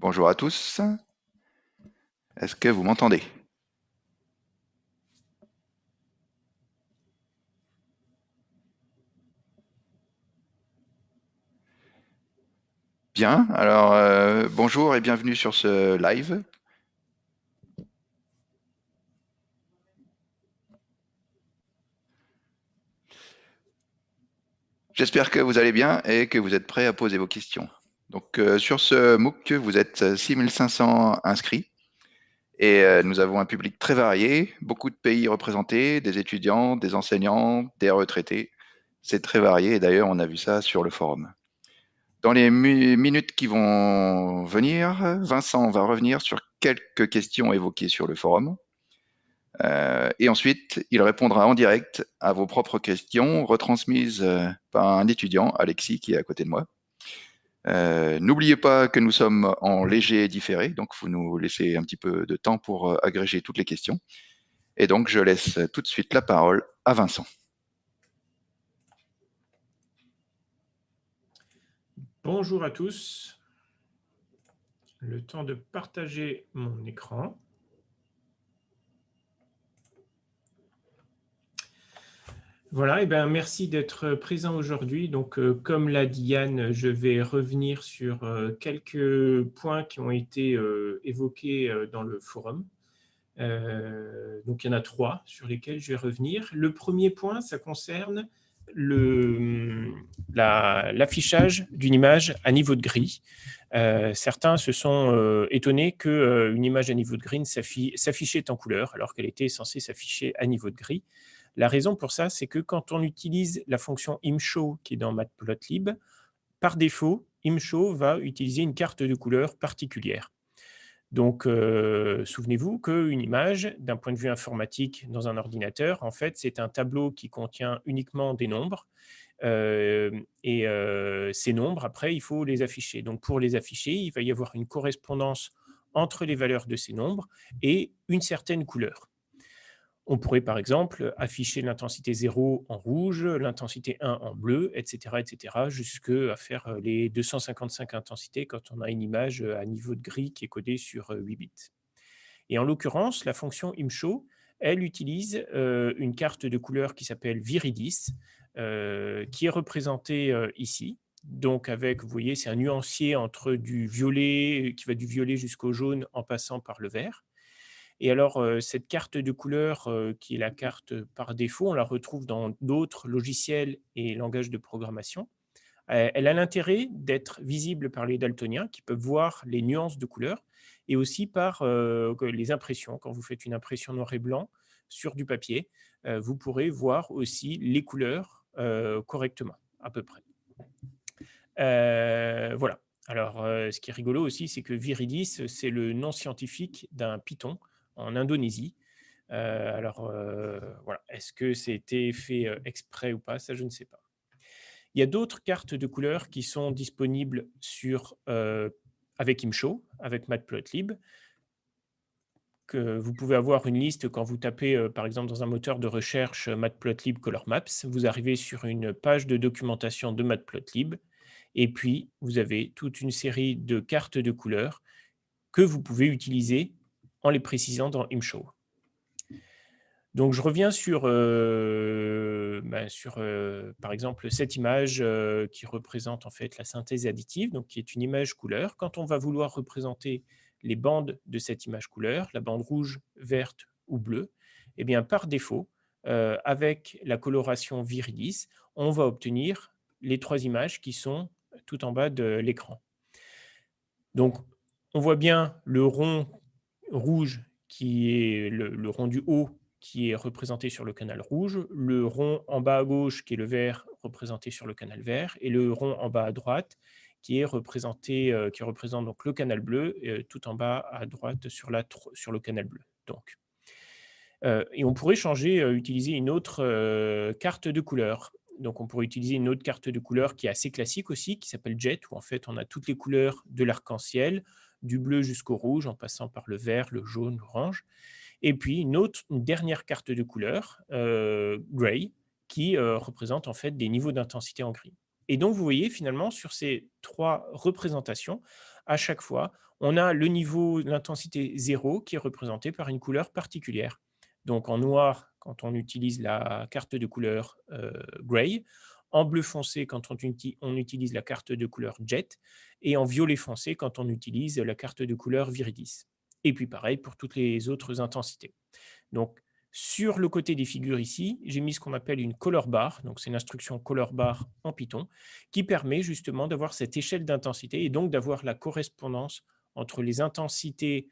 Bonjour à tous. Est-ce que vous m'entendez? Bien. Alors, bonjour et bienvenue sur ce live. J'espère que vous allez bien et que vous êtes prêts à poser vos questions. Donc, sur ce MOOC, vous êtes 6500 inscrits et nous avons un public très varié, beaucoup de pays représentés, des étudiants, des enseignants, des retraités. C'est très varié et d'ailleurs, on a vu ça sur le forum. Dans les minutes qui vont venir, Vincent va revenir sur quelques questions évoquées sur le forum. Et ensuite, il répondra en direct à vos propres questions retransmises par un étudiant, Alexis, qui est à côté de moi. N'oubliez pas que nous sommes en léger différé, donc vous nous laissez un petit peu de temps pour agréger toutes les questions. Et donc, je laisse tout de suite la parole à Vincent. Bonjour à tous. Le temps de partager mon écran. Voilà, et bien merci d'être présent aujourd'hui. Donc, comme l'a dit Yann, je vais revenir sur quelques points qui ont été évoqués dans le forum. Donc, il y en a 3 sur lesquels je vais revenir. Le premier point, ça concerne l'affichage d'une image à niveau de gris. Certains se sont étonnés qu'une image à niveau de gris s'affichait en couleur, alors qu'elle était censée s'afficher à niveau de gris. La raison pour ça, c'est que quand on utilise la fonction imshow qui est dans Matplotlib, par défaut, imshow va utiliser une carte de couleur particulière. Donc, souvenez-vous qu'une image, d'un point de vue informatique dans un ordinateur, en fait, c'est un tableau qui contient uniquement des nombres. Ces nombres, après, il faut les afficher. Donc, pour les afficher, il va y avoir une correspondance entre les valeurs de ces nombres et une certaine couleur. On pourrait par exemple afficher l'intensité 0 en rouge, l'intensité 1 en bleu, etc., jusqu'à faire les 255 intensités quand on a une image à niveau de gris qui est codée sur 8 bits. Et en l'occurrence, la fonction imshow, elle utilise une carte de couleur qui s'appelle Viridis, qui est représentée ici. Donc avec, vous voyez, c'est un nuancier entre du violet, qui va du violet jusqu'au jaune en passant par le vert. Et alors, cette carte de couleur, qui est la carte par défaut, on la retrouve dans d'autres logiciels et langages de programmation. Elle a l'intérêt d'être visible par les daltoniens qui peuvent voir les nuances de couleurs et aussi par les impressions. Quand vous faites une impression noir et blanc sur du papier, vous pourrez voir aussi les couleurs correctement, à peu près. Voilà. Alors, ce qui est rigolo aussi, c'est que Viridis, c'est le nom scientifique d'un python en Indonésie. Voilà. Est-ce que c'était fait exprès ou pas? Ça, je ne sais pas. Il y a d'autres cartes de couleurs qui sont disponibles avec imshow, avec Matplotlib, que vous pouvez avoir une liste quand vous tapez, par exemple, dans un moteur de recherche Matplotlib Color Maps. Vous arrivez sur une page de documentation de Matplotlib et puis vous avez toute une série de cartes de couleurs que vous pouvez utiliser en les précisant dans imshow. Donc, je reviens sur, par exemple, cette image qui représente en fait la synthèse additive, donc qui est une image couleur. Quand on va vouloir représenter les bandes de cette image couleur, la bande rouge, verte ou bleue, eh bien, par défaut, avec la coloration Viridis, on va obtenir les 3 images qui sont tout en bas de l'écran. Donc, on voit bien le rond rouge qui est le rond du haut qui est représenté sur le canal rouge, le rond en bas à gauche qui est le vert représenté sur le canal vert et le rond en bas à droite qui est représenté, qui représente donc le canal bleu tout en bas à droite sur le canal bleu. Donc, et on pourrait utiliser une autre carte de couleur. Donc, on pourrait utiliser une autre carte de couleur qui est assez classique aussi, qui s'appelle Jet, où en fait on a toutes les couleurs de l'arc-en-ciel, du bleu jusqu'au rouge, en passant par le vert, le jaune, l'orange. Et puis une dernière carte de couleur, Gray, qui représente en fait des niveaux d'intensité en gris. Et donc, vous voyez finalement sur ces 3 représentations, à chaque fois, on a le niveau, l'intensité 0 qui est représenté par une couleur particulière. Donc en noir, quand on utilise la carte de couleur Gray, en bleu foncé quand on utilise la carte de couleur Jet, et en violet foncé quand on utilise la carte de couleur Viridis. Et puis pareil pour toutes les autres intensités. Donc, sur le côté des figures ici, j'ai mis ce qu'on appelle une color bar. Donc, c'est une instruction color bar en Python qui permet justement d'avoir cette échelle d'intensité et donc d'avoir la correspondance entre les intensités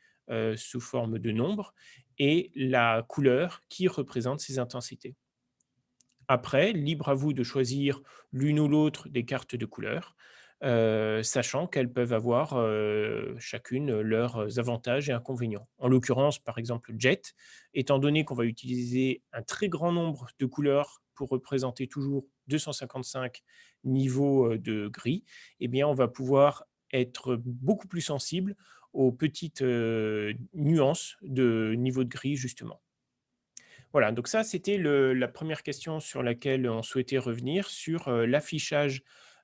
sous forme de nombres et la couleur qui représente ces intensités. Après, libre à vous de choisir l'une ou l'autre des cartes de couleurs, sachant qu'elles peuvent avoir, chacune leurs avantages et inconvénients. En l'occurrence, par exemple, Jet, étant donné qu'on va utiliser un très grand nombre de couleurs pour représenter toujours 255 niveaux, de gris, eh bien, on va pouvoir être beaucoup plus sensible aux petites, nuances de niveau de gris, justement. Voilà, donc ça, c'était la première question sur laquelle on souhaitait revenir, sur l'affichage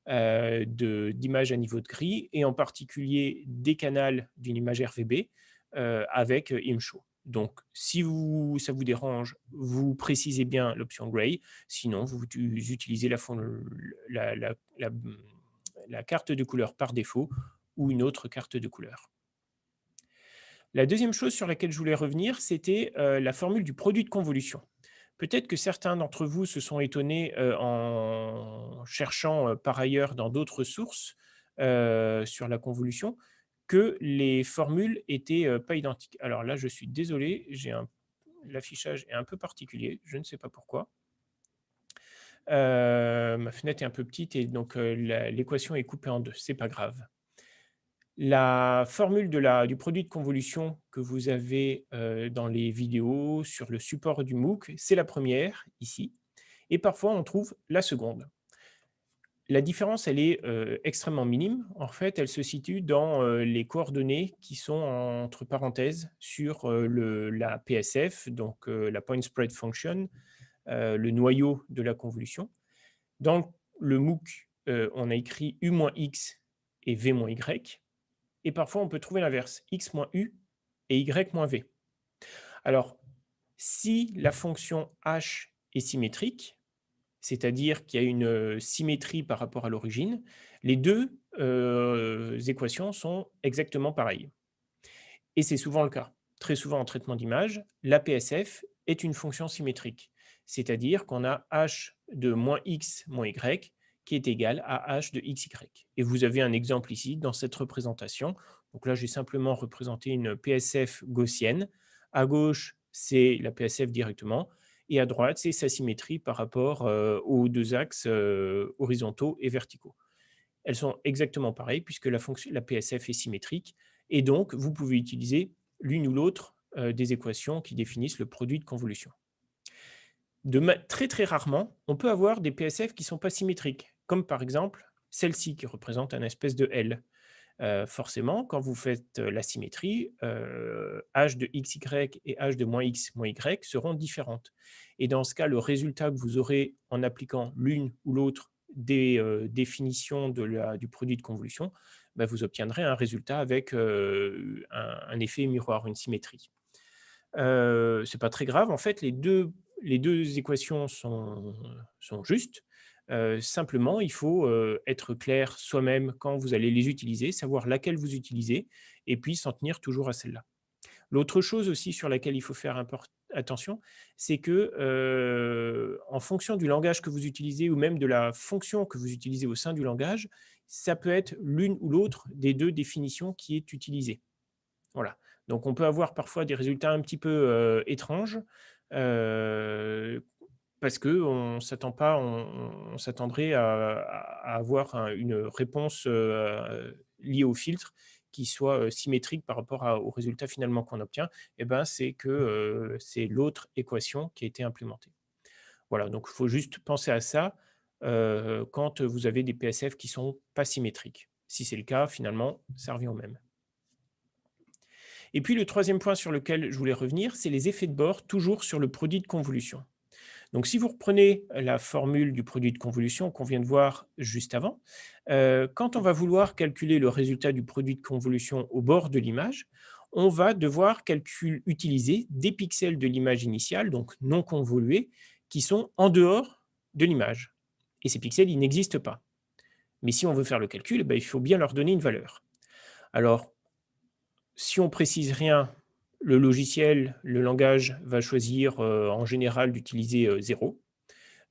d'images à niveau de gris, et en particulier des canals d'une image RVB avec ImShow. Donc, si ça vous dérange, vous précisez bien l'option Gray, sinon vous utilisez la carte de couleur par défaut ou une autre carte de couleur. La deuxième chose sur laquelle je voulais revenir, c'était la formule du produit de convolution. Peut-être que certains d'entre vous se sont étonnés en cherchant par ailleurs dans d'autres sources sur la convolution que les formules étaient pas identiques. Alors là, je suis désolé, l'affichage est un peu particulier, je ne sais pas pourquoi. Ma fenêtre est un peu petite et donc l'équation est coupée en deux, c'est pas grave. La formule du produit de convolution que vous avez dans les vidéos, sur le support du MOOC, c'est la première, ici, et parfois on trouve la seconde. La différence, elle est extrêmement minime. En fait, elle se situe dans les coordonnées qui sont entre parenthèses sur la PSF, donc la Point Spread Function, le noyau de la convolution. Dans le MOOC, on a écrit U-X et V-Y. Et parfois, on peut trouver l'inverse, x moins u et y moins v. Alors, si la fonction h est symétrique, c'est-à-dire qu'il y a une symétrie par rapport à l'origine, les deux équations sont exactement pareilles. Et c'est souvent le cas. Très souvent en traitement d'image, la PSF est une fonction symétrique, c'est-à-dire qu'on a h de moins x moins y qui est égal à h de xy. Et vous avez un exemple ici dans cette représentation. Donc là, j'ai simplement représenté une PSF gaussienne. À gauche, c'est la PSF directement, et à droite, c'est sa symétrie par rapport aux deux axes horizontaux et verticaux. Elles sont exactement pareilles puisque la PSF est symétrique, et donc vous pouvez utiliser l'une ou l'autre des équations qui définissent le produit de convolution. Très très rarement, on peut avoir des PSF qui ne sont pas symétriques, comme par exemple celle-ci qui représente un espèce de L. Forcément, quand vous faites la symétrie, h de xy et h de moins x moins y seront différentes. Et dans ce cas, le résultat que vous aurez en appliquant l'une ou l'autre des définitions du produit de convolution, vous obtiendrez un résultat avec un effet miroir, une symétrie. Ce n'est pas très grave, en fait, les deux équations sont justes. Simplement, il faut être clair soi-même quand vous allez les utiliser, savoir laquelle vous utilisez, et puis s'en tenir toujours à celle-là. L'autre chose aussi sur laquelle il faut faire attention, c'est que en fonction du langage que vous utilisez ou même de la fonction que vous utilisez au sein du langage, ça peut être l'une ou l'autre des deux définitions qui est utilisée. Voilà. Donc on peut avoir parfois des résultats un petit peu étranges, parce qu'on s'attend pas, on s'attendrait à avoir une réponse liée au filtre qui soit symétrique par rapport au résultat finalement qu'on obtient. Et ben, c'est que c'est l'autre équation qui a été implémentée. Voilà, donc il faut juste penser à ça quand vous avez des PSF qui sont pas symétriques. Si c'est le cas, finalement, ça revient au même. Et puis le troisième point sur lequel je voulais revenir, c'est les effets de bord, toujours sur le produit de convolution. Donc si vous reprenez la formule du produit de convolution qu'on vient de voir juste avant, quand on va vouloir calculer le résultat du produit de convolution au bord de l'image, on va devoir utiliser des pixels de l'image initiale, donc non convolués, qui sont en dehors de l'image. Et ces pixels, ils n'existent pas. Mais si on veut faire le calcul, eh ben, il faut bien leur donner une valeur. Alors, si on précise rien, le logiciel, le langage va choisir en général d'utiliser 0,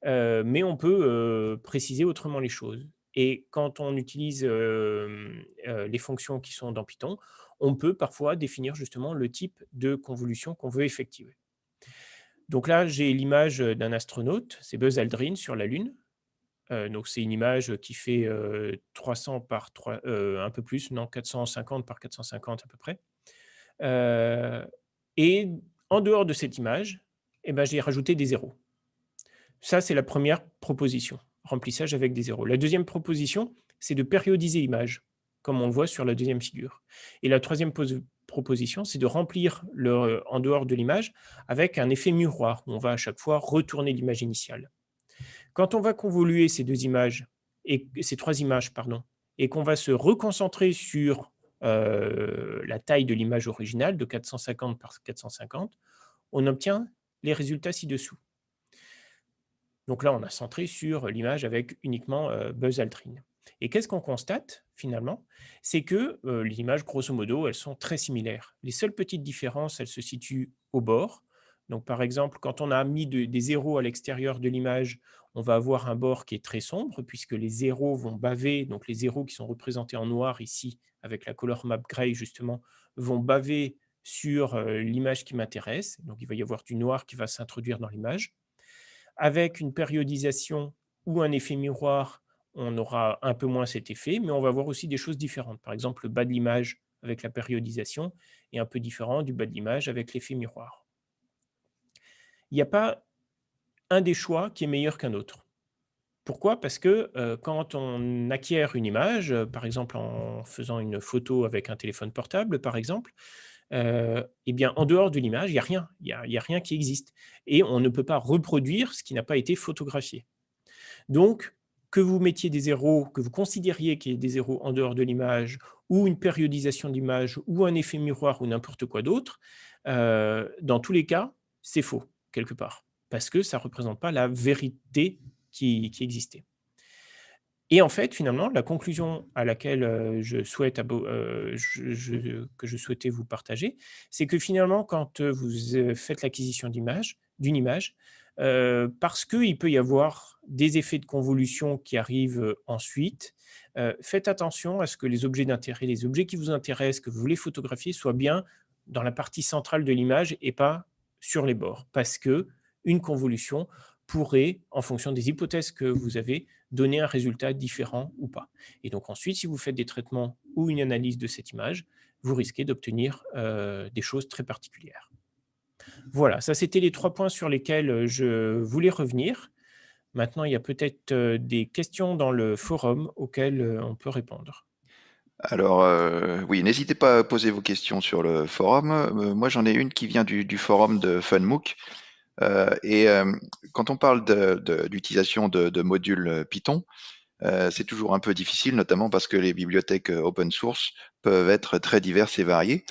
mais on peut préciser autrement les choses. Et quand on utilise les fonctions qui sont dans Python, on peut parfois définir justement le type de convolution qu'on veut effectuer. Donc là, j'ai l'image d'un astronaute, c'est Buzz Aldrin sur la Lune. Donc c'est une image qui fait 300 par 3, un peu plus, non, 450 par 450 à peu près. Heu et en dehors de cette image, eh ben, j'ai rajouté des zéros. Ça, c'est la première proposition, remplissage avec des zéros. La deuxième proposition, c'est de périodiser l'image, comme on le voit sur la deuxième figure. Et la troisième proposition, c'est de remplir en dehors de l'image avec un effet miroir, où on va à chaque fois retourner l'image initiale. Quand on va convoluer ces 2 images et ces 3 images, pardon, et qu'on va se reconcentrer sur, la taille de l'image originale de 450 par 450, on obtient les résultats ci-dessous. Donc là, on a centré sur l'image avec uniquement, Buzz Aldrin. Et qu'est-ce qu'on constate finalement? C'est que, les images grosso modo, elles sont très similaires. Les seules petites différences, elles se situent au bord. Donc par exemple, quand on a mis des zéros à l'extérieur de l'image, on va avoir un bord qui est très sombre puisque les zéros vont baver, donc les zéros qui sont représentés en noir ici avec la color map gray justement, vont baver sur, l'image qui m'intéresse. Donc il va y avoir du noir qui va s'introduire dans l'image. Avec une périodisation ou un effet miroir, on aura un peu moins cet effet, mais on va voir aussi des choses différentes. Par exemple, le bas de l'image avec la périodisation est un peu différent du bas de l'image avec l'effet miroir. Il n'y a pas un des choix qui est meilleur qu'un autre. Pourquoi? Parce que, quand on acquiert une image, par exemple en faisant une photo avec un téléphone portable, par exemple, et bien, en dehors de l'image, il y a rien. Il y a rien qui existe et on ne peut pas reproduire ce qui n'a pas été photographié. Donc, que vous mettiez des zéros, que vous considériez qu'il y ait des zéros en dehors de l'image ou une périodisation d'image ou un effet miroir ou n'importe quoi d'autre, dans tous les cas, c'est faux, quelque part, parce que ça ne représente pas la vérité qui existait. Et en fait, finalement, la conclusion à laquelle, que je souhaitais vous partager, c'est que finalement, quand, vous, faites l'acquisition d'une image, parce qu'il peut y avoir des effets de convolution qui arrivent, ensuite, faites attention à ce que les objets d'intérêt, les objets qui vous intéressent, que vous voulez photographier, soient bien dans la partie centrale de l'image et pas sur les bords. Parce que une convolution pourrait, en fonction des hypothèses que vous avez, donner un résultat différent ou pas. Et donc ensuite, si vous faites des traitements ou une analyse de cette image, vous risquez d'obtenir des choses très particulières. Voilà, ça c'était les 3 points sur lesquels je voulais revenir. Maintenant, il y a peut-être des questions dans le forum auxquelles on peut répondre. Alors, oui, n'hésitez pas à poser vos questions sur le forum. Moi, j'en ai une qui vient du forum de FunMook. Et quand on parle d'utilisation de modules Python, c'est toujours un peu difficile, notamment parce que les bibliothèques open source peuvent être très diverses et variées.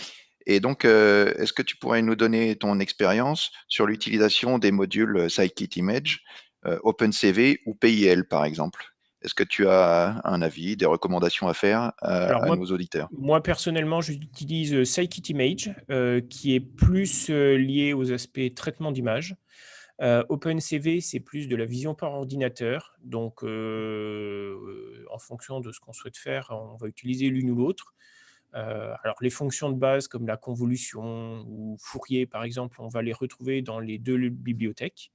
Et donc, est-ce que tu pourrais nous donner ton expérience sur l'utilisation des modules Scikit-Image, OpenCV ou PIL, par exemple? Est-ce que tu as un avis, des recommandations à faire Alors à nos auditeurs? moi personnellement, j'utilise, Scikit-Image, qui est plus, lié aux aspects traitement d'image. OpenCV, c'est plus de la vision par ordinateur, donc en fonction de ce qu'on souhaite faire, on va utiliser l'une ou l'autre. Alors les fonctions de base comme la convolution ou Fourier, par exemple, on va les retrouver dans les 2 bibliothèques.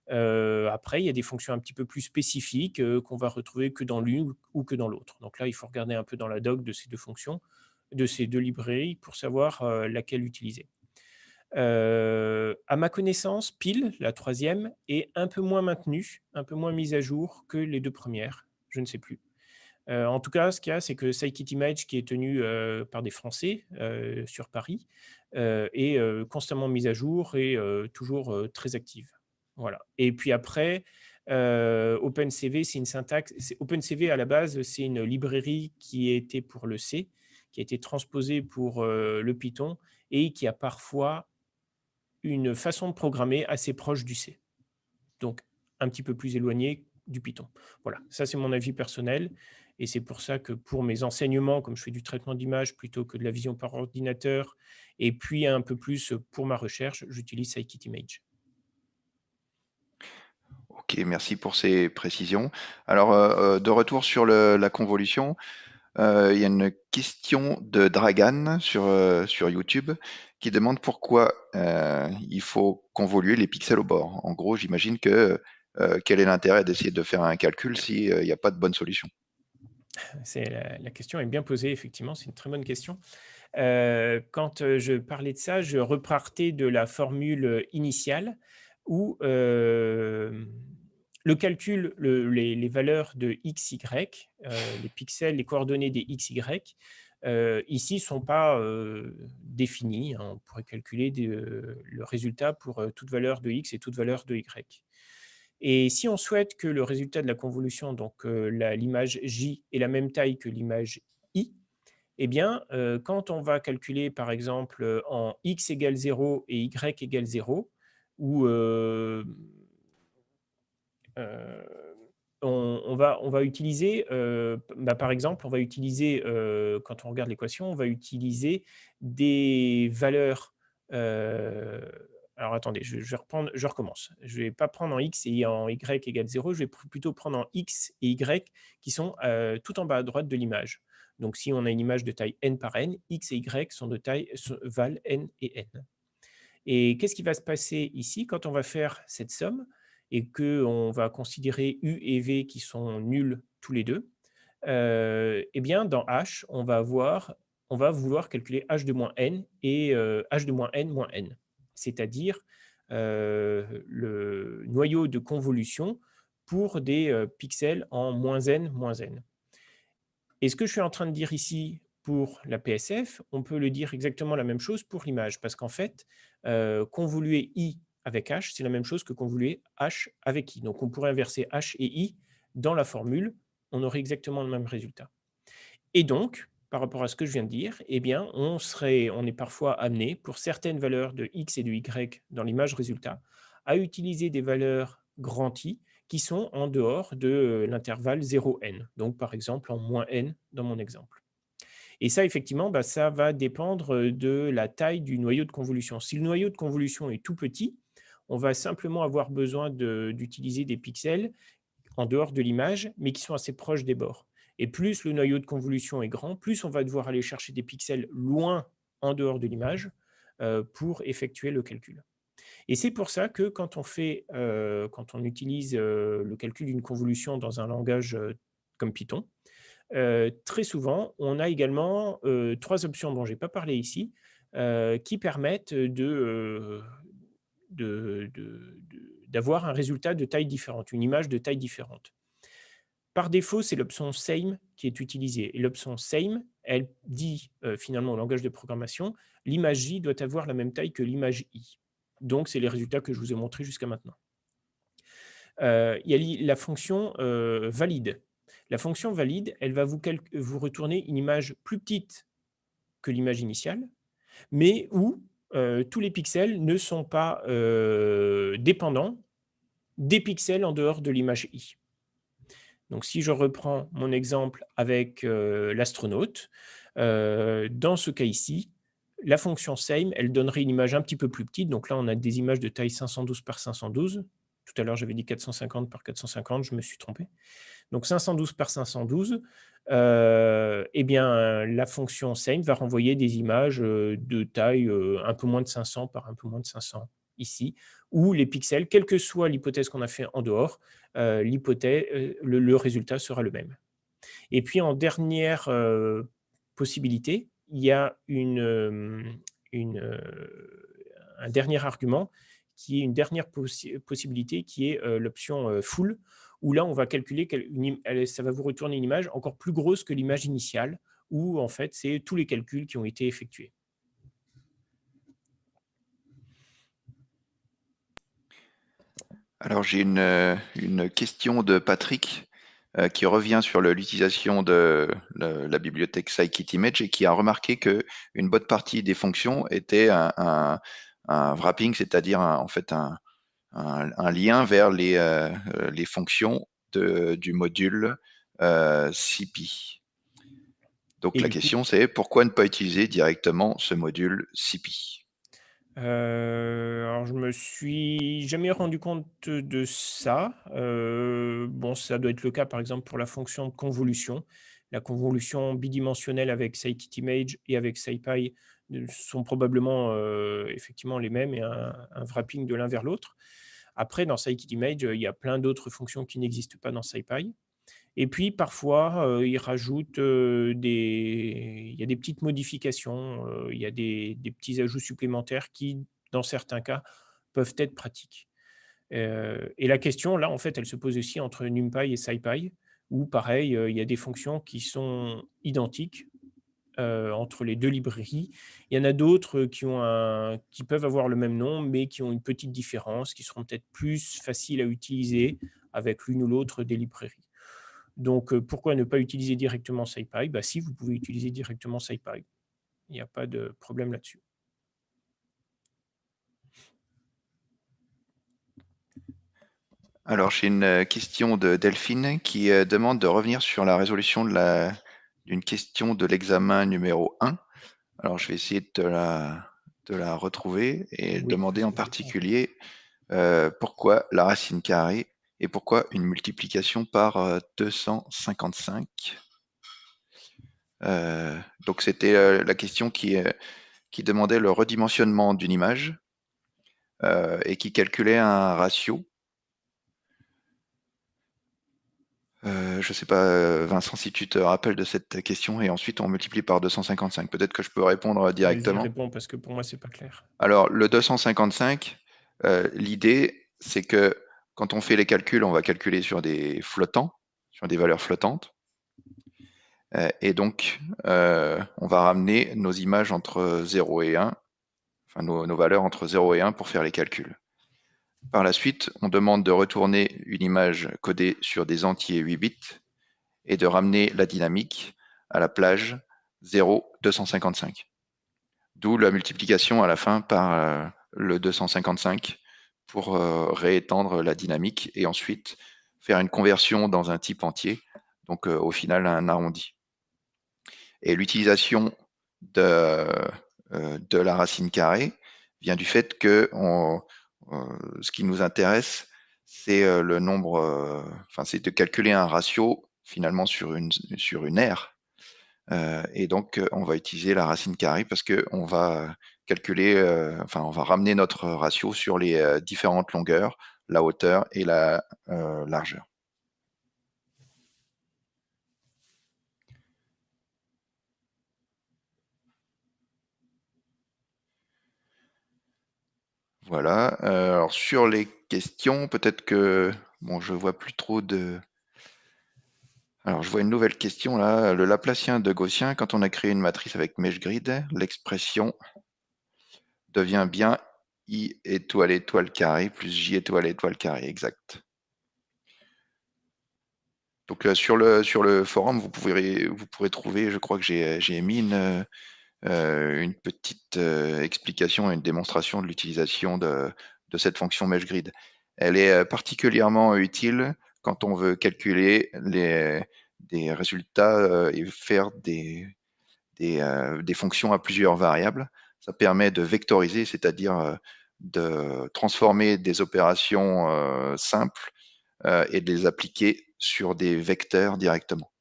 Après, il y a des fonctions un petit peu plus spécifiques, qu'on va retrouver que dans l'une ou que dans l'autre. Donc là, il faut regarder un peu dans la doc de ces 2 fonctions, de ces 2 librairies pour savoir, laquelle utiliser. À ma connaissance, Pile, la troisième, est un peu moins maintenue, un peu moins mise à jour que les 2 premières. Je ne sais plus. En tout cas, ce qu'il y a, c'est que Scikit-Image, qui est tenu, par des Français, sur Paris, est, constamment mise à jour et toujours, très active. Voilà. Et puis après, OpenCV, c'est une syntaxe. OpenCV, à la base, c'est une librairie qui était pour le C, qui a été transposée pour le Python et qui a parfois une façon de programmer assez proche du C. Donc, un petit peu plus éloigné du Python. Voilà, ça c'est mon avis personnel. Et c'est pour ça que pour mes enseignements, comme je fais du traitement d'image plutôt que de la vision par ordinateur, et puis un peu plus pour ma recherche, j'utilise Scikit-Image. Ok, merci pour ces précisions. Alors, de retour sur la convolution, il y a une question de Dragan sur YouTube qui demande pourquoi il faut convoluer les pixels au bord. En gros, j'imagine que quel est l'intérêt d'essayer de faire un calcul s'il n'y a pas de bonne solution? La question est bien posée, effectivement, c'est une très bonne question. Quand je parlais de ça, je repartais de la formule initiale où le calcul, les valeurs de x, y, les pixels, les coordonnées des x, y, ici ne sont pas définies, hein. On pourrait calculer le résultat pour toute valeur de x et toute valeur de y. Et si on souhaite que le résultat de la convolution, donc l'image J, ait la même taille que l'image I, eh bien, quand on va calculer, par exemple, en x égale 0 et y égale 0, ou on va utiliser, par exemple, on va utiliser, quand on regarde l'équation, on va utiliser des valeurs, heu, alors attendez, je recommence. Je ne vais pas prendre en x et en y égale 0, je vais plutôt prendre en x et y qui sont, tout en bas à droite de l'image. Donc si on a une image de taille n par n, x et y sont de taille valent n et n. Et qu'est-ce qui va se passer ici quand on va faire cette somme et qu'on va considérer U et V qui sont nuls tous les deux? Eh bien, dans H, on va vouloir calculer H de moins n et H de moins n, c'est-à-dire le noyau de convolution pour des pixels en -n. Et ce que je suis en train de dire ici pour la PSF, on peut le dire exactement la même chose pour l'image, parce qu'en fait, convoluer I avec H, c'est la même chose que convoluer H avec I. Donc on pourrait inverser H et I dans la formule, on aurait exactement le même résultat. Et donc, par rapport à ce que je viens de dire, eh bien, on est parfois amené, pour certaines valeurs de X et de Y dans l'image résultat, à utiliser des valeurs grand I qui sont en dehors de l'intervalle 0n. Donc, par exemple, en moins n dans mon exemple. Et ça, effectivement, ça va dépendre de la taille du noyau de convolution. Si le noyau de convolution est tout petit, on va simplement avoir besoin d'utiliser des pixels en dehors de l'image, mais qui sont assez proches des bords. Et plus le noyau de convolution est grand, plus on va devoir aller chercher des pixels loin en dehors de l'image pour effectuer le calcul. Et c'est pour ça que quand on utilise le calcul d'une convolution dans un langage comme Python, très souvent, on a également 3 options dont je n'ai pas parlé ici, qui permettent d'avoir un résultat de taille différente, une image de taille différente. Par défaut, c'est l'option same qui est utilisée. Et l'option same, elle dit finalement au langage de programmation, l'image J doit avoir la même taille que l'image I. Donc, c'est les résultats que je vous ai montrés jusqu'à maintenant. Il y a la fonction valide. La fonction valide, elle va vous retourner une image plus petite que l'image initiale, mais où tous les pixels ne sont pas dépendants des pixels en dehors de l'image I. Donc, si je reprends mon exemple avec l'astronaute, dans ce cas ici, la fonction same, elle donnerait une image un petit peu plus petite. Donc là, on a des images de taille 512 par 512. Tout à l'heure, j'avais dit 450 par 450, je me suis trompé. Donc 512 par 512, eh bien, la fonction same va renvoyer des images de taille un peu moins de 500 par un peu moins de 500 ici, où les pixels, quelle que soit l'hypothèse qu'on a fait en dehors, le résultat sera le même. Et puis en dernière possibilité, il y a un dernier argument qui est une dernière possibilité qui est l'option full, où là on va calculer, ça va vous retourner une image encore plus grosse que l'image initiale, où en fait c'est tous les calculs qui ont été effectués. Alors j'ai une question de Patrick qui revient sur l'utilisation de la bibliothèque scikit-image et qui a remarqué que une bonne partie des fonctions était un wrapping, c'est-à-dire en fait un lien vers les fonctions du module CP. Donc Et la du coup, question c'est pourquoi ne pas utiliser directement ce module CP? alors je me suis jamais rendu compte de ça. Bon, ça doit être le cas, par exemple, pour la fonction de convolution. La convolution bidimensionnelle avec scikit-image et avec SciPy sont probablement, effectivement les mêmes et un wrapping de l'un vers l'autre. Après, dans scikit-image, il y a plein d'autres fonctions qui n'existent pas dans SciPy. Et puis parfois, ils rajoutent, il y a des petites modifications, il y a des petits ajouts supplémentaires qui, dans certains cas, peuvent être pratiques. Et la question là, en fait, elle se pose aussi entre NumPy et SciPy où pareil, il y a des fonctions qui sont identiques, entre les 2 librairies. Il y en a d'autres qui peuvent avoir le même nom, mais qui ont une petite différence, qui seront peut-être plus faciles à utiliser avec l'une ou l'autre des librairies. Donc, pourquoi ne pas utiliser directement SciPy? Bah, si, vous pouvez utiliser directement SciPy. Il n'y a pas de problème là-dessus. Alors, j'ai une question de Delphine qui demande de revenir sur la résolution d'une question de l'examen numéro 1. Alors, je vais essayer de la retrouver et Oui, demander parce en que je l'ai pas en tête. particulier pourquoi la racine carrée et pourquoi une multiplication par 255. Donc, c'était la question qui demandait le redimensionnement d'une image et qui calculait un ratio. Je ne sais pas, Vincent, si tu te rappelles de cette question, et ensuite on multiplie par 255. Peut-être que je peux répondre Vas-y, directement. réponds parce que pour moi, c'est pas clair. Alors, le 255, l'idée, c'est que quand on fait les calculs, on va calculer sur des flottants, sur des valeurs flottantes. Et donc, on va ramener nos images entre 0 et 1, enfin nos valeurs entre 0 et 1 pour faire les calculs. Par la suite, on demande de retourner une image codée sur des entiers 8 bits et de ramener la dynamique à la plage 0,255. D'où la multiplication à la fin par le 255 pour réétendre la dynamique et ensuite faire une conversion dans un type entier, donc au final un arrondi. Et l'utilisation de la racine carrée vient du fait que ce qui nous intéresse, c'est le nombre, enfin c'est de calculer un ratio finalement sur une aire. Et donc on va utiliser la racine carrée parce qu'on va calculer, enfin on va ramener notre ratio sur les différentes longueurs, la hauteur et la largeur. Voilà. Alors sur les questions, peut-être que bon, je vois plus trop de. Alors je vois une nouvelle question là. Le Laplacien de Gaussien, quand on a créé une matrice avec MeshGrid, l'expression devient bien I étoile étoile carré plus J étoile étoile carré. Exact. Donc sur le forum, vous pourrez trouver, je crois que j'ai mis une petite explication et une démonstration de l'utilisation de cette fonction MeshGrid. Elle est particulièrement utile quand on veut calculer des résultats et faire des fonctions à plusieurs variables. Ça permet de vectoriser, c'est-à-dire de transformer des opérations simples et de les appliquer sur des vecteurs directement.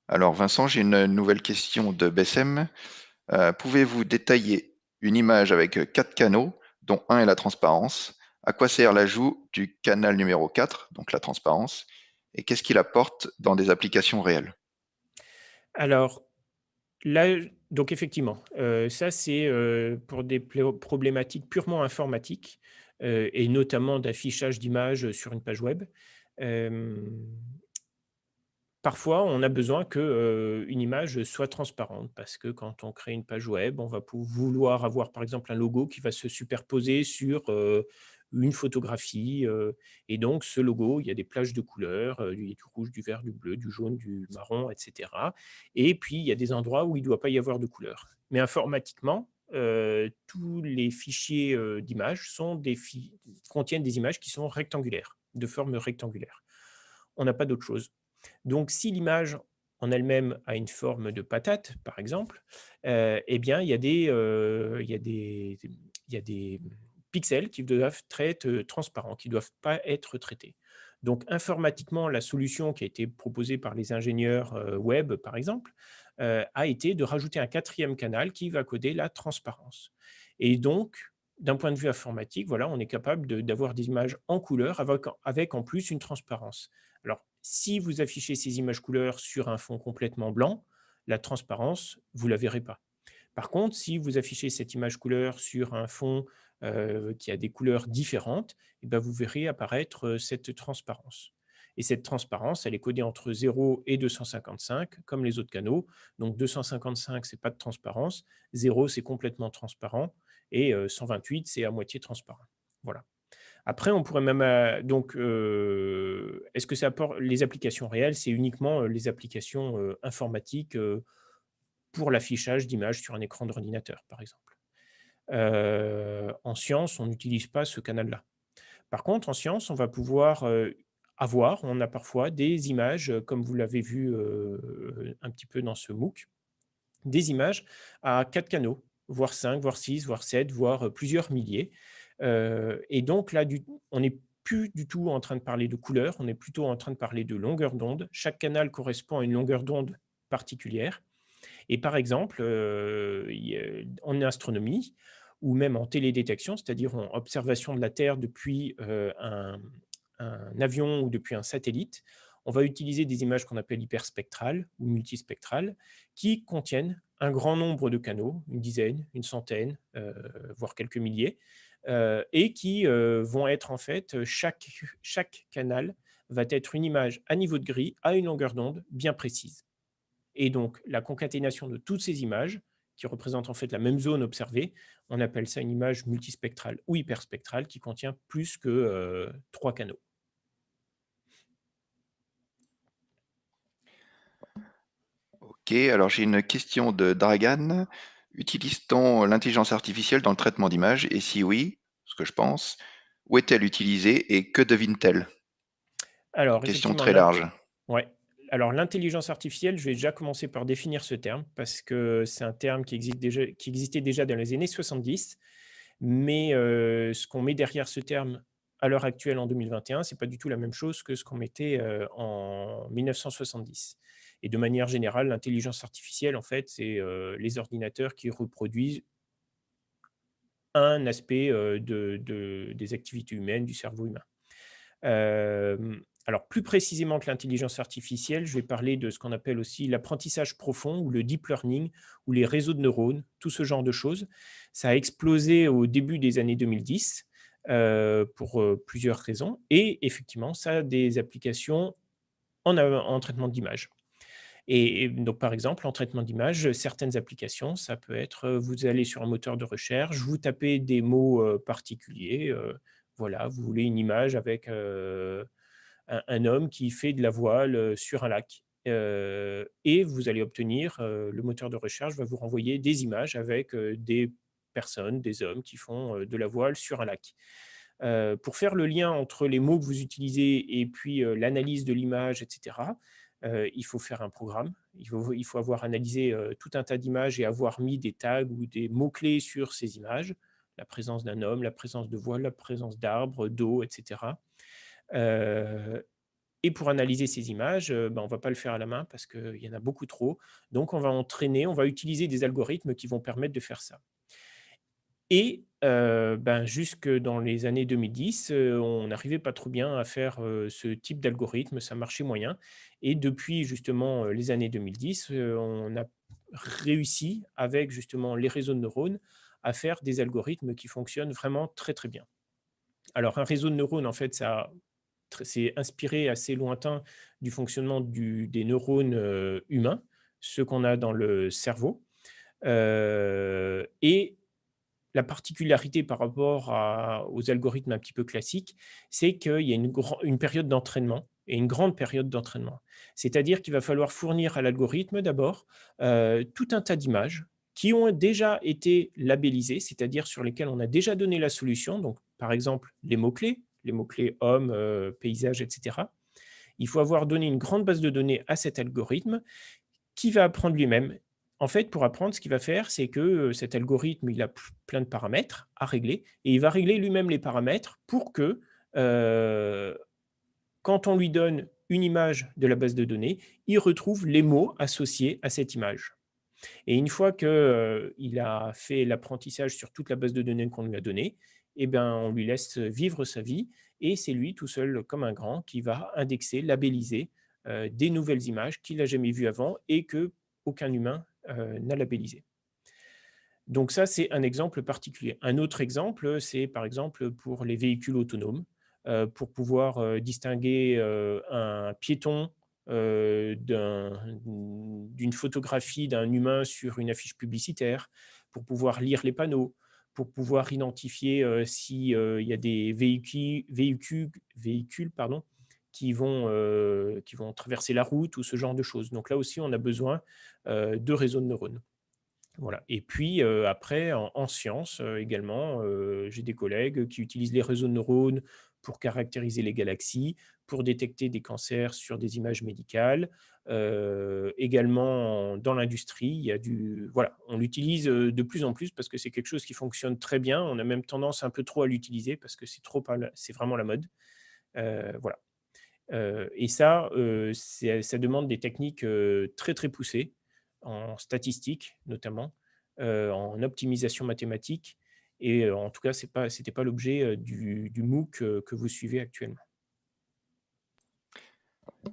Alors Vincent, j'ai une nouvelle question de BSM. Pouvez-vous détailler une image avec 4 canaux, dont un est la transparence? À quoi sert l'ajout du canal numéro 4, donc la transparence, et qu'est-ce qu'il apporte dans des applications réelles? Alors là, donc effectivement, ça c'est, pour des problématiques purement informatiques, et notamment d'affichage d'images sur une page web. Hem Parfois, on a besoin que, une image soit transparente parce que quand on crée une page web, on va vouloir avoir, par exemple, un logo qui va se superposer sur, une photographie, et donc ce logo, il y a des plages de couleurs, il y a du rouge, du vert, du bleu, du jaune, du marron et cetera, et puis il y a des endroits où il ne doit pas y avoir de couleurs. Mais informatiquement, tous les fichiers, d'images contiennent des images qui sont rectangulaires, de forme rectangulaire. On n'a pas d'autre chose. Donc si l'image en elle-même a une forme de patate, par exemple, eh bien, il y a des pixels qui doivent être transparents, qui ne doivent pas être traités. Donc informatiquement, la solution qui a été proposée par les ingénieurs, web, par exemple, a été de rajouter un quatrième canal qui va coder la transparence. Et donc, d'un point de vue informatique, voilà, on est capable d'avoir des images en couleur avec en plus une transparence. Alors, si vous affichez ces images couleurs sur un fond complètement blanc, la transparence, vous ne la verrez pas. Par contre, si vous affichez cette image couleur sur un fond, qui a des couleurs différentes, et ben, vous verrez apparaître, cette transparence. Et cette transparence, elle est codée entre 0 et 255 comme les autres canaux. Donc 255, c'est pas de transparence, 0, c'est complètement transparent et 128, c'est à moitié transparent. Voilà. Après, on pourrait même, est-ce que ça apporte les applications réelles? C'est uniquement, les applications, informatiques, pour l'affichage d'images sur un écran d'ordinateur, par exemple. En science, on n'utilise pas ce canal-là. Par contre, en science, on va pouvoir, on a parfois des images, comme vous l'avez vu, un petit peu dans ce MOOC, des images à 4 canaux, voire 5, voire 6, voire 7, voire, plusieurs milliers. Et donc là, on n'est plus du tout en train de parler de couleur, on est plutôt en train de parler de longueur d'onde. Chaque canal correspond à une longueur d'onde particulière. Et par exemple, en astronomie ou même en télédétection, c'est-à-dire en observation de la Terre depuis, un avion ou depuis un satellite, on va utiliser des images qu'on appelle hyperspectrales ou multispectrales, qui contiennent un grand nombre de canaux, une dizaine, une centaine, voire quelques milliers, et qui, vont être en fait, chaque canal va être une image à niveau de grille, à une longueur d'onde bien précise. Et donc, la concaténation de toutes ces images, qui représentent en fait la même zone observée, on appelle ça une image multispectrale ou hyperspectrale qui contient plus que 3 canaux. Ok, alors j'ai une question de Dragan. Utilise-t-on l'intelligence artificielle dans le traitement d'images? Et si oui, ce que je pense, où est-elle utilisée et que devine-t-elle? Une Alors question effectivement, très large. ouais. Alors l'intelligence artificielle, je vais déjà commencer par définir ce terme parce que c'est un terme qui existait déjà dans les années 70, mais ce qu'on met derrière ce terme à l'heure actuelle en 2021, c'est pas du tout la même chose que ce qu'on mettait, en 1970. Et de manière générale, l'intelligence artificielle, en fait, c'est, les ordinateurs qui reproduisent un aspect, des activités humaines, du cerveau humain. Alors plus précisément que l'intelligence artificielle, je vais parler de ce qu'on appelle aussi l'apprentissage profond ou le deep learning ou les réseaux de neurones, tout ce genre de choses. Ça a explosé au début des années 2010, pour, plusieurs raisons et effectivement, ça a des applications en traitement d'image. Et donc par exemple, en traitement d'image, certaines applications, ça peut être, vous allez sur un moteur de recherche, vous tapez des mots, particuliers, voilà, vous voulez une image avec, un homme qui fait de la voile, sur un lac, et vous allez obtenir, le moteur de recherche va vous renvoyer des images avec, des personnes, des hommes qui font, de la voile sur un lac. Pour faire le lien entre les mots que vous utilisez et puis, l'analyse de l'image et cetera, il faut faire un programme. Il faut avoir analysé, tout un tas d'images et avoir mis des tags ou des mots-clés sur ces images. La présence d'un homme, la présence de voile, la présence d'arbres, d'eau et cetera. Heu et pour analyser ces images, on ne va pas le faire à la main parce qu'il y en a beaucoup trop. Donc on va entraîner, on va utiliser des algorithmes qui vont permettre de faire ça. Et jusque dans les années 2010, on n'arrivait pas trop bien à faire, ce type d'algorithme, ça marchait moyen et depuis justement, les années 2010, on a réussi avec justement les réseaux de neurones à faire des algorithmes qui fonctionnent vraiment très, très bien. Alors un réseau de neurones, en fait, ça a c'est inspiré assez lointain du fonctionnement des neurones humains, ceux qu'on a dans le cerveau. Et la particularité par rapport aux algorithmes un petit peu classiques, c'est qu'il y a une période d'entraînement et une grande période d'entraînement. C'est-à-dire qu'il va falloir fournir à l'algorithme d'abord tout un tas d'images qui ont déjà été labellisées, c'est-à-dire sur lesquelles on a déjà donné la solution. Donc, par exemple, les mots-clés homme, paysage, etc. Il faut avoir donné une grande base de données à cet algorithme qui va apprendre lui-même. En fait, pour apprendre, ce qu'il va faire, c'est que cet algorithme, il a plein de paramètres à régler et il va régler lui-même les paramètres pour que, heu, quand on lui donne une image de la base de données, il retrouve les mots associés à cette image. Et une fois que, il a fait l'apprentissage sur toute la base de données qu'on lui a donnée, eh ben, on lui laisse vivre sa vie et c'est lui tout seul comme un grand qui va indexer, labelliser, des nouvelles images qu'il n'a jamais vues avant et qu'aucun humain, n'a labellisées. Donc ça, c'est un exemple particulier. Un autre exemple, c'est par exemple pour les véhicules autonomes, pour pouvoir, distinguer, un piéton, d'une photographie d'un humain sur une affiche publicitaire, pour pouvoir lire les panneaux, pour pouvoir identifier, si, il y a des véhicules, pardon, qui vont traverser la route ou ce genre de choses. Donc là aussi, on a besoin, de réseaux de neurones. Voilà et puis, après en sciences, également, j'ai des collègues qui utilisent les réseaux de neurones pour caractériser les galaxies, pour détecter des cancers sur des images médicales. Également dans l'industrie, il y a du voilà, on l'utilise, de plus en plus parce que c'est quelque chose qui fonctionne très bien. On a même tendance un peu trop à l'utiliser parce que c'est vraiment la mode. Voilà, et ça, ça demande des techniques, très, très poussées, en statistique notamment, en optimisation mathématique et en tout cas, c'était pas l'objet, du MOOC, que vous suivez actuellement.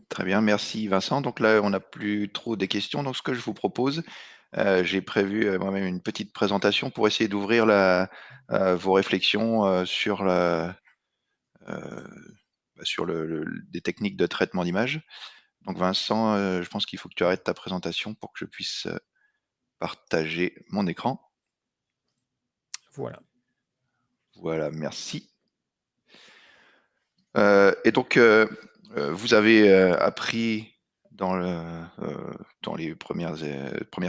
Très bien, merci Vincent. Donc là, on n'a plus trop des questions. Donc ce que je vous propose, j'ai prévu moi-même une petite présentation pour essayer d'ouvrir vos réflexions euh, sur des techniques de traitement d'image. Donc Vincent, je pense qu'il faut que tu arrêtes ta présentation pour que je puisse partager mon écran. Voilà. Voilà, merci. Et donc, vous avez appris dans les premières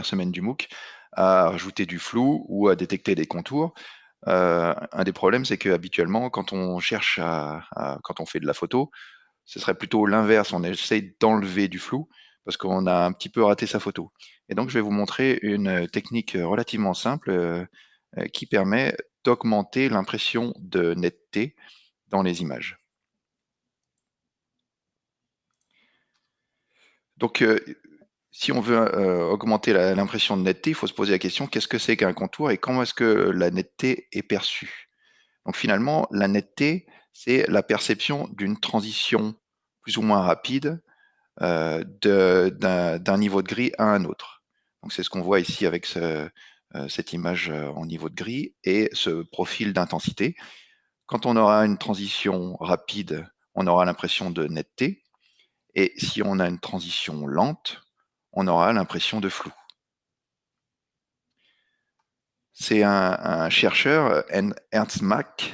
semaines du MOOC à rajouter du flou ou à détecter des contours. Un des problèmes, c'est qu'habituellement, quand on cherche quand on fait de la photo, ce serait plutôt l'inverse. On essaye d'enlever du flou parce qu'on a un petit peu raté sa photo. Et donc, je vais vous montrer une technique relativement simple qui permet d'augmenter l'impression de netteté dans les images. Donc, si on veut augmenter l'impression de netteté, il faut se poser la question, qu'est-ce que c'est qu'un contour et comment est-ce que la netteté est perçue? Donc finalement, la netteté, c'est la perception d'une transition plus ou moins rapide d'un niveau de gris à un autre. Donc c'est ce qu'on voit ici avec cette image en niveau de gris et ce profil d'intensité. Quand on aura une transition rapide, on aura l'impression de netteté. Et si on a une transition lente, on aura l'impression de flou. C'est un chercheur, Ernst Mach,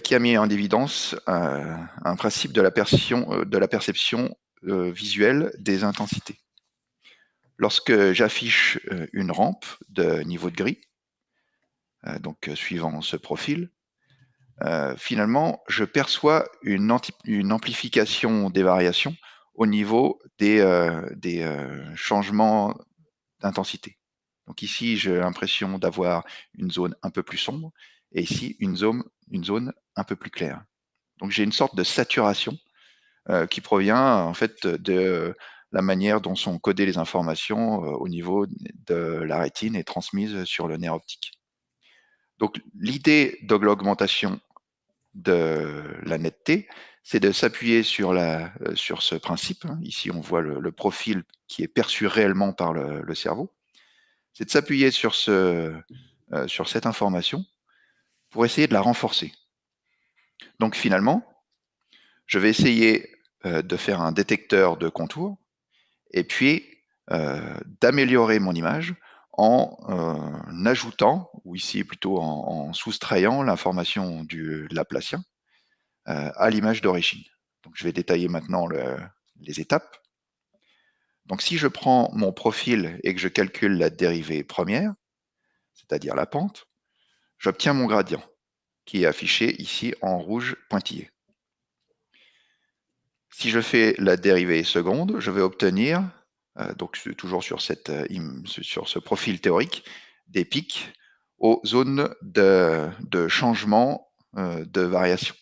qui a mis en évidence un principe de la perception visuelle des intensités. Lorsque j'affiche une rampe de niveau de gris, donc suivant ce profil, finalement, je perçois une amplification des variations au niveau des changements d'intensité. Donc ici, j'ai l'impression d'avoir une zone un peu plus sombre et ici, une zone un peu plus claire. Donc j'ai une sorte de saturation qui provient en fait de la manière dont sont codées les informations au niveau de la rétine et transmises sur le nerf optique. Donc l'idée de l'augmentation de la netteté, c'est de s'appuyer sur ce principe. Ici, on voit le profil qui est perçu réellement par le cerveau. C'est de s'appuyer sur cette information pour essayer de la renforcer. Donc finalement, je vais essayer de faire un détecteur de contours et puis d'améliorer mon image en ajoutant, ou ici plutôt en soustrayant l'information du Laplacien à l'image d'origine. Donc je vais détailler maintenant les étapes. Donc si je prends mon profil et que je calcule la dérivée première, c'est-à-dire la pente, j'obtiens mon gradient, qui est affiché ici en rouge pointillé. Si je fais la dérivée seconde, je vais obtenir, donc toujours sur ce profil théorique, des pics aux zones de changement de variation.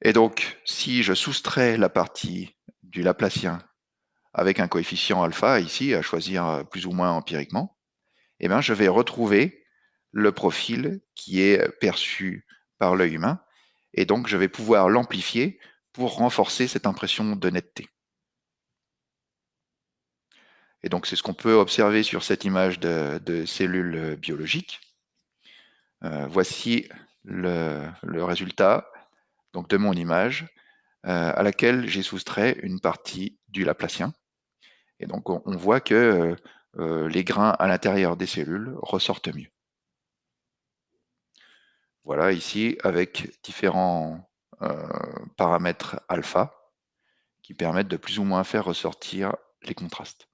Et donc, si je soustrais la partie du Laplacien avec un coefficient alpha, ici, à choisir plus ou moins empiriquement, eh bien, je vais retrouver le profil qui est perçu par l'œil humain, et donc je vais pouvoir l'amplifier pour renforcer cette impression de netteté. Et donc c'est ce qu'on peut observer sur cette image de cellules biologiques. Voici le résultat donc, de mon image à laquelle j'ai soustrait une partie du Laplacien. Et donc on voit que les grains à l'intérieur des cellules ressortent mieux. Voilà, ici, avec différents paramètres alpha qui permettent de plus ou moins faire ressortir les contrastes.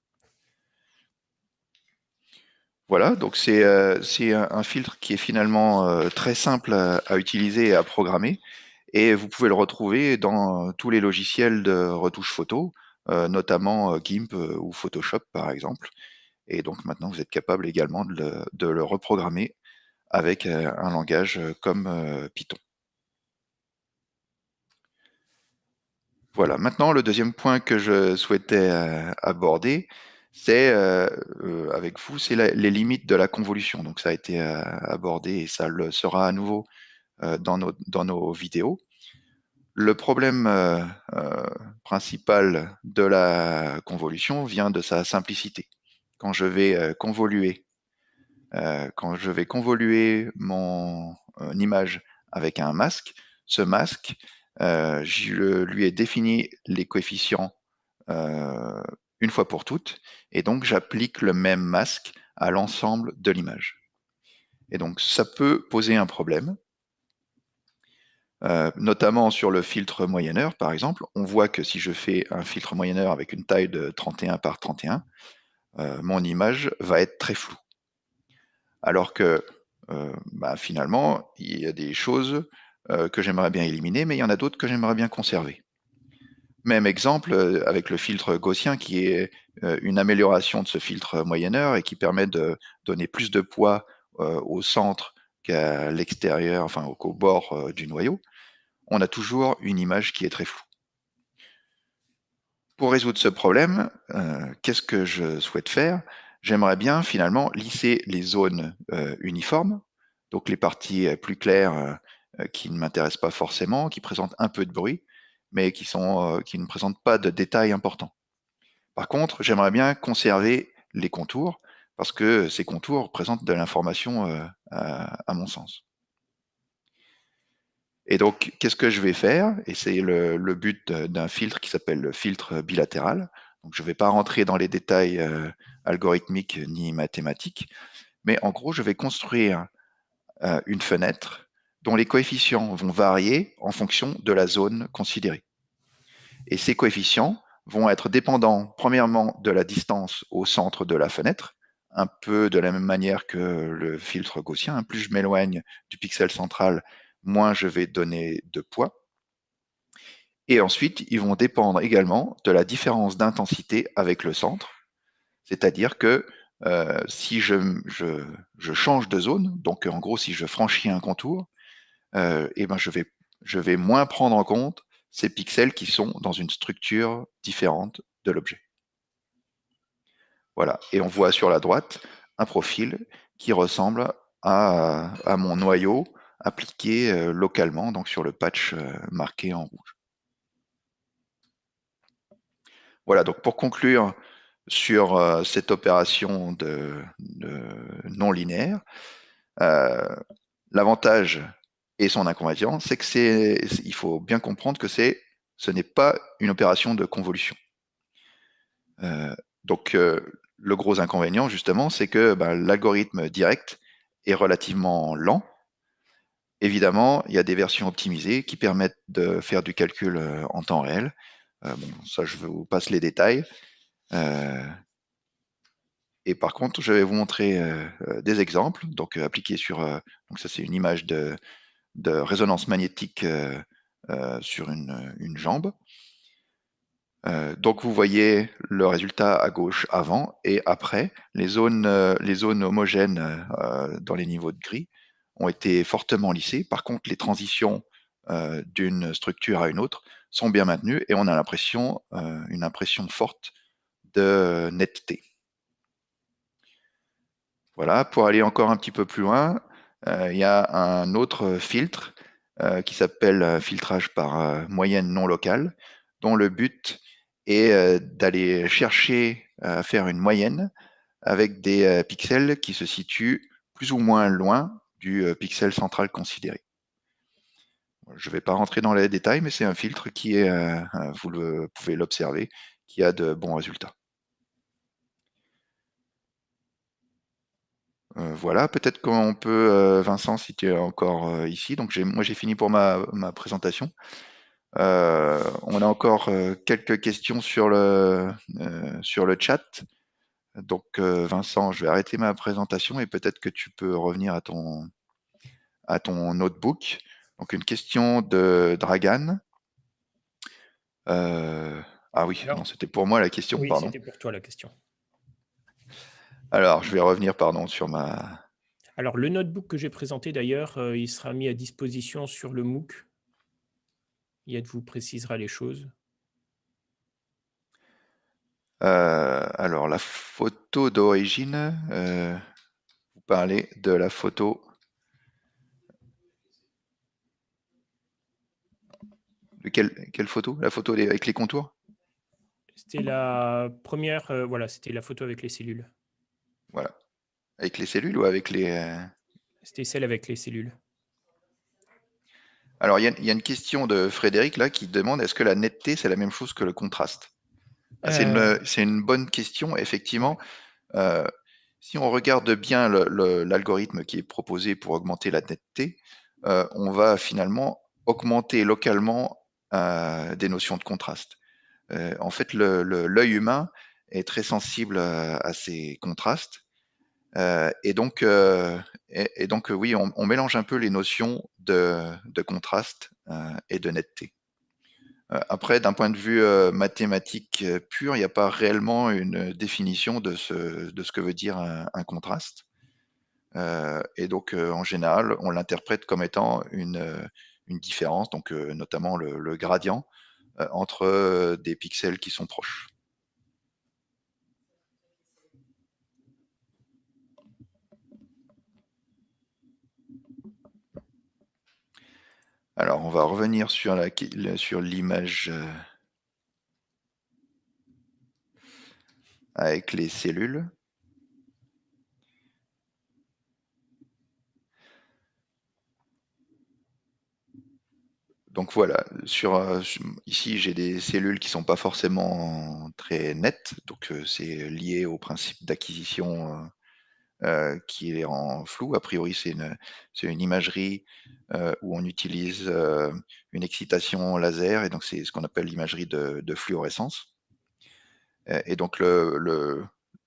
Voilà, donc c'est un filtre qui est finalement très simple à utiliser et à programmer, et vous pouvez le retrouver dans tous les logiciels de retouche photo, notamment GIMP ou Photoshop par exemple. Et donc maintenant, vous êtes capable également de le reprogrammer avec un langage comme Python. Voilà, maintenant le deuxième point que je souhaitais aborder, c'est avec vous, c'est les limites de la convolution. Donc ça a été abordé et ça le sera à nouveau dans nos vidéos. Le problème principal de la convolution vient de sa simplicité. Quand je vais convoluer mon image avec un masque, ce masque, je lui ai défini les coefficients une fois pour toutes, et donc j'applique le même masque à l'ensemble de l'image. Et donc ça peut poser un problème, notamment sur le filtre moyenneur, par exemple. On voit que si je fais un filtre moyenneur avec une taille de 31 par 31, mon image va être très floue. Alors que finalement, il y a des choses que j'aimerais bien éliminer, mais il y en a d'autres que j'aimerais bien conserver. Même exemple avec le filtre gaussien, qui est une amélioration de ce filtre moyenneur et qui permet de donner plus de poids au centre qu'à l'extérieur, enfin au bord du noyau. On a toujours une image qui est très floue. Pour résoudre ce problème, qu'est-ce que je souhaite faire? J'aimerais bien finalement lisser les zones uniformes, donc les parties plus claires qui ne m'intéressent pas forcément, qui présentent un peu de bruit, mais qui ne présentent pas de détails importants. Par contre, j'aimerais bien conserver les contours, parce que ces contours présentent de l'information à mon sens. Et donc, qu'est-ce que je vais faire? Et c'est le but d'un filtre qui s'appelle le filtre bilatéral. Donc, je ne vais pas rentrer dans les détails algorithmiques ni mathématiques, mais en gros, je vais construire une fenêtre dont les coefficients vont varier en fonction de la zone considérée. Et ces coefficients vont être dépendants, premièrement, de la distance au centre de la fenêtre, un peu de la même manière que le filtre gaussien. Plus je m'éloigne du pixel central, moins je vais donner de poids. Et ensuite, ils vont dépendre également de la différence d'intensité avec le centre. C'est-à-dire que si je change de zone, donc en gros, si je franchis un contour, eh ben je vais moins prendre en compte ces pixels qui sont dans une structure différente de l'objet. Voilà, et on voit sur la droite un profil qui ressemble à mon noyau appliqué localement, donc sur le patch marqué en rouge. Voilà, donc pour conclure sur cette opération de non linéaire, l'avantage Et son inconvénient, c'est que il faut bien comprendre que ce n'est pas une opération de convolution. Donc, le gros inconvénient, justement, c'est que l'algorithme direct est relativement lent. Évidemment, il y a des versions optimisées qui permettent de faire du calcul en temps réel. Bon, ça, je vous passe les détails. Et par contre, je vais vous montrer des exemples, donc appliqués sur. Donc, ça, c'est une image de résonance magnétique sur une jambe. Donc, vous voyez le résultat à gauche avant et après. Les zones homogènes dans les niveaux de gris ont été fortement lissées. Par contre, les transitions d'une structure à une autre sont bien maintenues et on a une impression forte de netteté. Voilà, pour aller encore un petit peu plus loin, il y a un autre filtre qui s'appelle filtrage par moyenne non locale, dont le but est d'aller chercher à faire une moyenne avec des pixels qui se situent plus ou moins loin du pixel central considéré. Je ne vais pas rentrer dans les détails, mais c'est un filtre qui est, pouvez l'observer, qui a de bons résultats. Voilà, peut-être qu'on peut, Vincent, si tu es encore ici. Donc moi j'ai fini pour ma présentation. On a encore quelques questions sur le chat. Donc Vincent, je vais arrêter ma présentation et peut-être que tu peux revenir à ton notebook. Donc une question de Dragan. Ah oui, non, Alors, c'était pour moi la question, oui, pardon. c'était pour toi la question. Alors, je vais revenir, pardon, sur ma. Alors, le notebook que j'ai présenté d'ailleurs, il sera mis à disposition sur le MOOC. Yad vous précisera les choses. Alors, la photo d'origine, vous parlez de la photo. De quelle photo? La photo avec les contours? C'était la première, voilà, c'était la photo avec les cellules. Voilà. Avec les cellules ou avec les. C'était celle avec les cellules. Alors, il y a une question de Frédéric là qui demande est-ce que la netteté, c'est la même chose que le contraste? Ah, c'est une bonne question, effectivement. Ouais. Euh, si on regarde bien l'algorithme qui est proposé pour augmenter la netteté, on va finalement augmenter localement des notions de contraste. En fait, l'œil humain est très sensible à ces contrastes. Et donc, oui, on mélange un peu les notions de contraste et de netteté. Après, d'un point de vue mathématique pur, il n'y a pas réellement une définition de ce que veut dire un contraste. Et donc, en général, on l'interprète comme étant une différence, donc notamment le gradient entre des pixels qui sont proches. Alors, on va revenir sur l'image avec les cellules. Donc voilà, ici j'ai des cellules qui sont pas forcément très nettes, donc c'est lié au principe d'acquisition qui est en flou. A priori, c'est une imagerie où on utilise une excitation laser, et donc c'est ce qu'on appelle l'imagerie de fluorescence. Et donc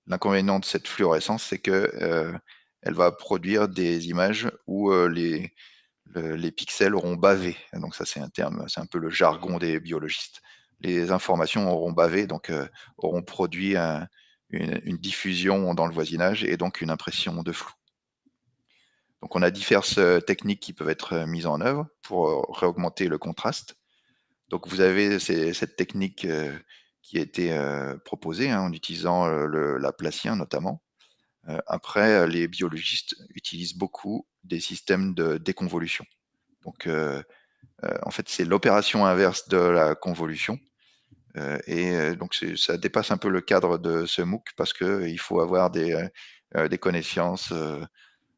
l'inconvénient de cette fluorescence, c'est que elle va produire des images où les pixels auront bavé. Donc ça, c'est un terme, c'est un peu le jargon des biologistes. Les informations auront bavé, donc auront produit une diffusion dans le voisinage et donc une impression de flou. Donc on a diverses techniques qui peuvent être mises en œuvre pour réaugmenter le contraste. Donc vous avez cette technique qui a été proposée en utilisant l'Aplacien notamment. Après, les biologistes utilisent beaucoup des systèmes de déconvolution. Donc en fait, c'est l'opération inverse de la convolution. Et donc ça dépasse un peu le cadre de ce MOOC parce qu'il faut avoir des connaissances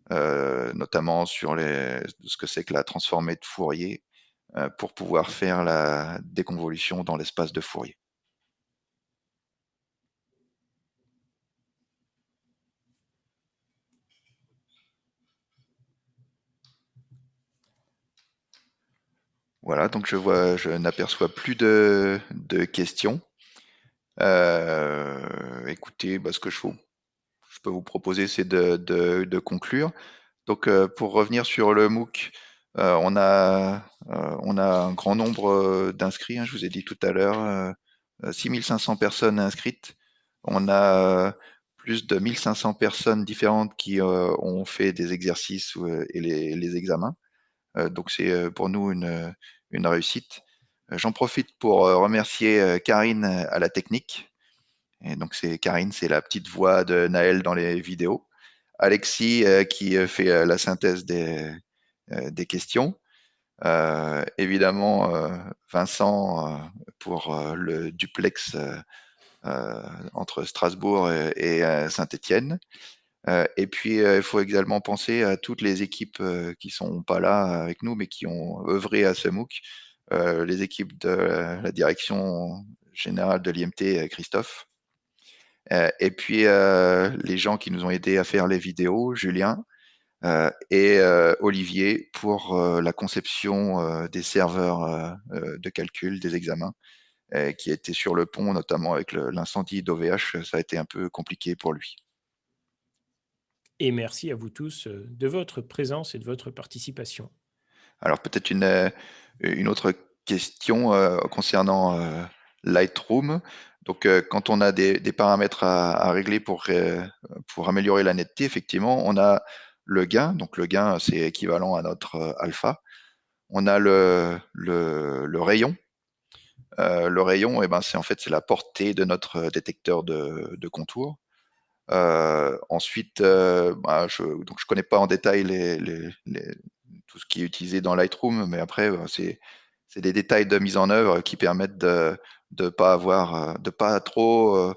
notamment sur ce que c'est que la transformée de Fourier pour pouvoir faire la déconvolution dans l'espace de Fourier. Voilà, donc je n'aperçois plus de questions. Écoutez, ce que je peux vous proposer, c'est de conclure. Donc, pour revenir sur le MOOC, on a un grand nombre d'inscrits, hein, je vous ai dit tout à l'heure, 6500 personnes inscrites. On a plus de 1500 personnes différentes qui ont fait des exercices et les examens. Donc, c'est pour nous une réussite. J'en profite pour remercier Karine à la technique. Et donc, Karine, c'est la petite voix de Naël dans les vidéos. Alexis qui fait la synthèse des questions. Évidemment, Vincent pour le duplex entre Strasbourg et Saint-Étienne. Et puis, il faut également penser à toutes les équipes qui sont pas là avec nous, mais qui ont œuvré à ce MOOC. Les équipes de la direction générale de l'IMT, Christophe. Et puis, les gens qui nous ont aidés à faire les vidéos, Julien et Olivier pour la conception des serveurs de calcul des examens qui était sur le pont, notamment avec l'incendie d'OVH. Ça a été un peu compliqué pour lui. Et merci à vous tous de votre présence et de votre participation. Alors peut-être une autre question concernant Lightroom. Donc quand on a des paramètres à régler pour améliorer la netteté, effectivement, on a le gain. Donc le gain, c'est équivalent à notre alpha. On a le rayon. Le rayon, c'est en fait c'est la portée de notre détecteur de contour. Ensuite, je connais pas en détail tout ce qui est utilisé dans Lightroom, mais après, c'est des détails de mise en œuvre qui permettent de pas trop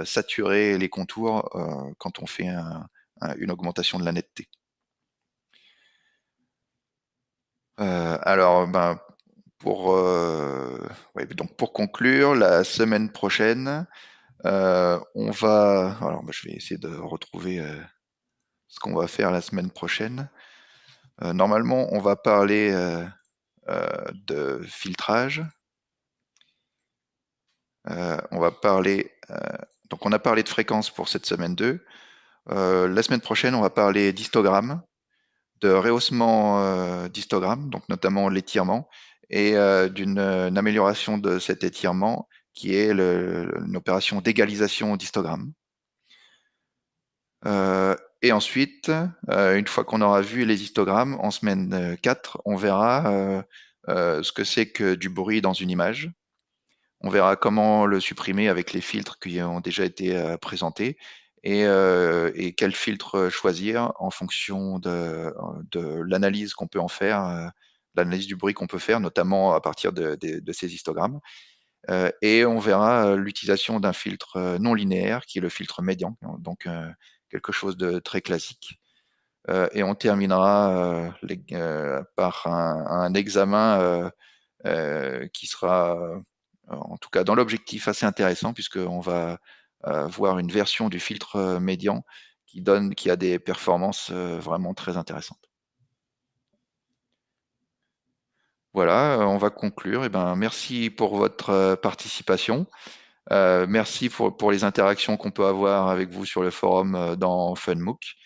saturer les contours quand on fait une augmentation de la netteté. Alors, donc pour conclure, la semaine prochaine, on va. Alors, je vais essayer de retrouver ce qu'on va faire la semaine prochaine. Normalement, on va parler de filtrage. On va parler. Donc, on a parlé de fréquence pour cette semaine 2. La semaine prochaine, on va parler d'histogramme, de rehaussement d'histogramme, donc notamment l'étirement, et d'une amélioration de cet étirement qui est une opération d'égalisation d'histogramme. Et ensuite, une fois qu'on aura vu les histogrammes, en semaine 4, on verra ce que c'est que du bruit dans une image. On verra comment le supprimer avec les filtres qui ont déjà été présentés et quel filtre choisir en fonction de l'analyse qu'on peut en faire, l'analyse du bruit qu'on peut faire, notamment à partir de ces histogrammes. Et on verra l'utilisation d'un filtre non linéaire qui est le filtre médian, donc quelque chose de très classique. Et on terminera par un examen qui sera, en tout cas dans l'objectif, assez intéressant, puisqu'on va voir une version du filtre médian qui a des performances vraiment très intéressantes. Voilà, on va conclure. Merci pour votre participation. Merci pour les interactions qu'on peut avoir avec vous sur le forum dans FunMOOC.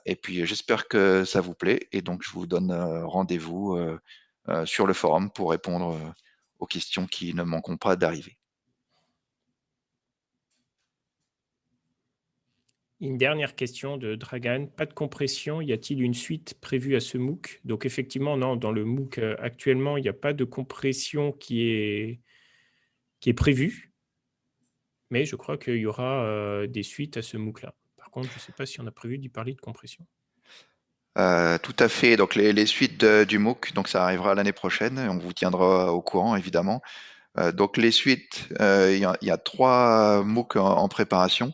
Et puis j'espère que ça vous plaît. Et donc je vous donne rendez-vous sur le forum pour répondre aux questions qui ne manqueront pas d'arriver. Une dernière question de Dragan. Pas de compression, y a-t-il une suite prévue à ce MOOC? Donc effectivement, non, dans le MOOC actuellement, il n'y a pas de compression qui est prévue, mais je crois qu'il y aura des suites à ce MOOC-là. Par contre, je ne sais pas si on a prévu d'y parler de compression. Tout à fait. Donc les suites du MOOC, donc ça arrivera l'année prochaine et on vous tiendra au courant évidemment. Donc les suites, il y a 3 MOOC en préparation.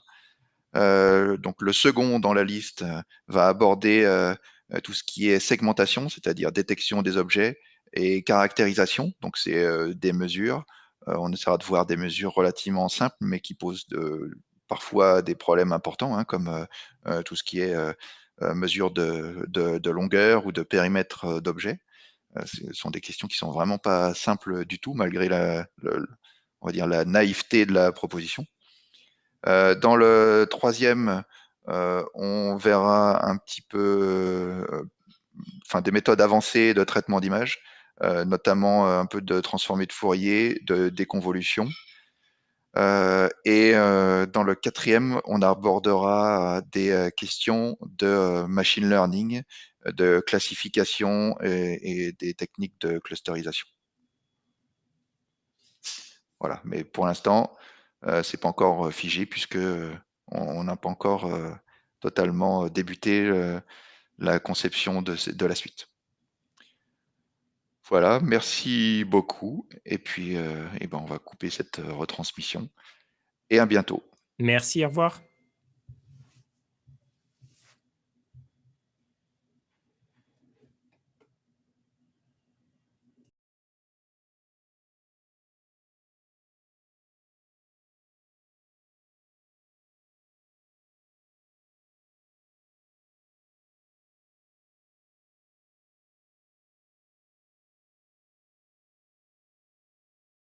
Donc le second dans la liste va aborder tout ce qui est segmentation, c'est-à-dire détection des objets, et caractérisation. Donc c'est des mesures. On essaiera de voir des mesures relativement simples, mais qui posent parfois des problèmes importants, hein, comme tout ce qui est mesure de longueur ou de périmètre d'objets. Ce sont des questions qui sont vraiment pas simples du tout, malgré on va dire la naïveté de la proposition. Dans le troisième, on verra un petit peu des méthodes avancées de traitement d'image, notamment un peu de transformé de Fourier, de déconvolution. Et dans le quatrième, on abordera des questions de machine learning, de classification et des techniques de clusterisation. Voilà, mais pour l'instant, c'est pas encore figé puisque on n'a pas encore totalement débuté la conception de la suite. Voilà, merci beaucoup. Et puis, on va couper cette retransmission. Et à bientôt. Merci, au revoir.